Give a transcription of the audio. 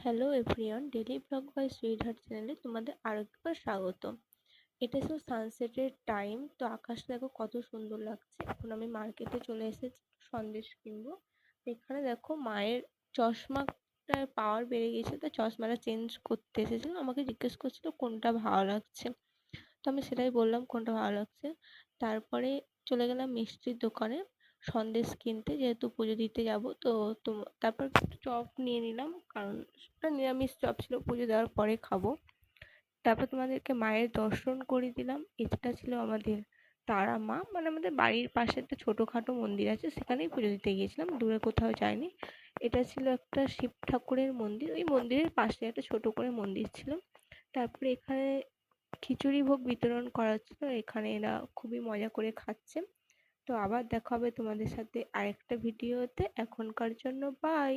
Hello everyone, daily blog by sweet heart চ্যানেলে তোমাদের আরেকবার স্বাগত। এটা ছিল সানসেটের টাইম। তো আকাশ দেখো কত সুন্দর লাগছে। এখন আমি মার্কেটে চলে এসেছি সন্দেশ কিনবো। তো এখানে দেখো মায়ের চশমাটার পাওয়ার বেড়ে গেছে, তো চশমাটা চেঞ্জ করতে এসেছিলাম। আমাকে জিজ্ঞেস করছিল কোনটা ভালো লাগছে, তো আমি সেটাই বললাম কোনটা ভালো লাগছে। তারপরে চলে গেলাম মিষ্টির দোকানে সন্দেশ কিনতে, যেহেতু পুজো দিতে যাব। তো তারপর একটু চপ নিয়ে নিলাম, কারণ ওটা নিরামিষ চপ ছিল, পুজো দেওয়ার পরে খাবো। তারপর তোমাদেরকে মায়ের দর্শন করিয়ে দিলাম। এটা ছিল আমাদের তারা মা, মানে আমাদের বাড়ির পাশে একটা ছোটোখাটো মন্দির আছে, সেখানেই পুজো দিতে গিয়েছিলাম, দূরে কোথাও যাইনি। এটা ছিল একটা শিব ঠাকুরের মন্দির, ওই মন্দিরের পাশে একটা ছোট করে মন্দির ছিল। তারপরে এখানে খিচুড়ি ভোগ বিতরণ করা হচ্ছিল, এখানে এরা খুবই মজা করে খাচ্ছে। তো আবার দেখা হবে তোমাদের সাথে আরেকটা ভিডিওতে। এখনকার জন্য বাই।